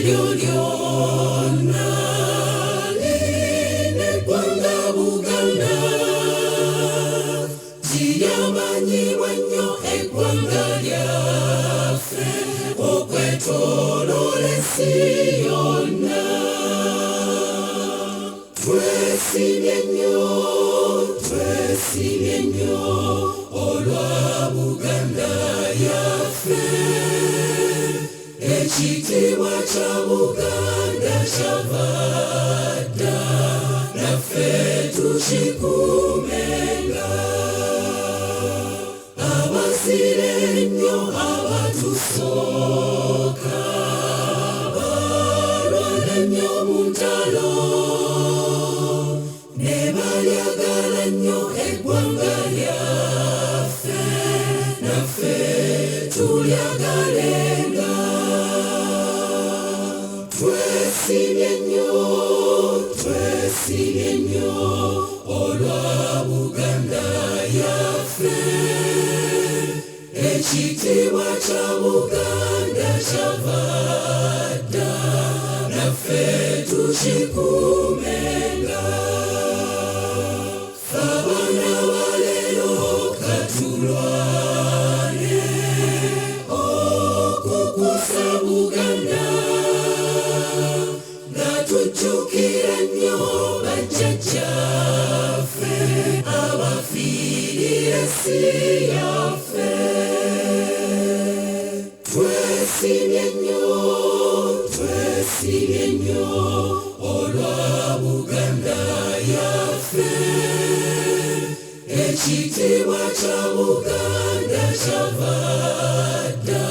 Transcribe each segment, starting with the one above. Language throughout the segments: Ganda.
lyona lineggwanga Buganda lyamanyibwa nnyo eggwanga lyaffe okwetooloola ensi yonna. Twesibye nnyo olwa Buganda yaffe, ekitiibwa kya Buganda kyava dda, naffe tukikuumenga. Abazire ennyo abatusooka balwana nnyo mu ntalo, ne balyagala nnyo eggwanga lyaffe, naffe tulyagalenga. Twesibye nnyo olwa Buganda yaffe, ekitiibwa kya Buganda kyava dda, naffe tukikuumenga. Abaana ba leero katulwane okukusa Buganda, nga tujjukira nnyo bajjajjaffe abafiirira ensi yaffe. Twesibye nnyo olwa Buganda yaffe, ekitiibwa kya Buganda kyava dda,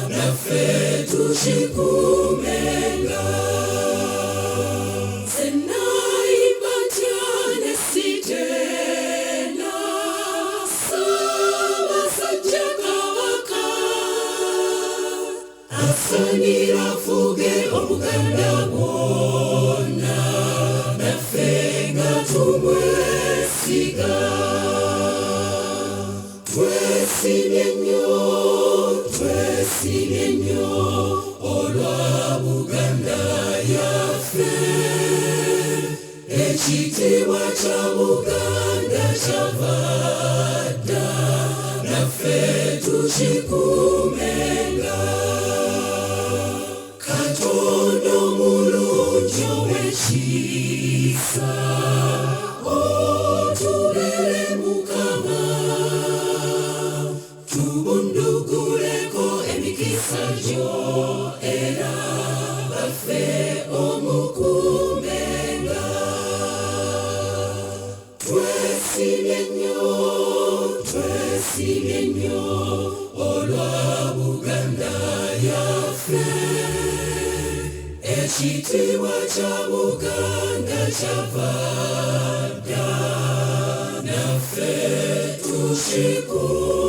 naffe tukikuumenga. Nze nayimba ntya ne siteena, Ssaabasajja Kabaka asaanira afuge Obuganda bwonna, naffe nga tumwesiga. Twesibye nnyo olwa Buganda yaffe, ekitiibwa kya Buganda kyava dda, naffe tukikuumenga. Katonda omulungi ow'ekisa, otubeere Mukama, tubunduguleko emikisa gyo era baffe omukuumenga. Twesibye nnyo olwa Buganda yaffe, ekitiibwa kya Buganda kyava dda, naffe tukikuumenga.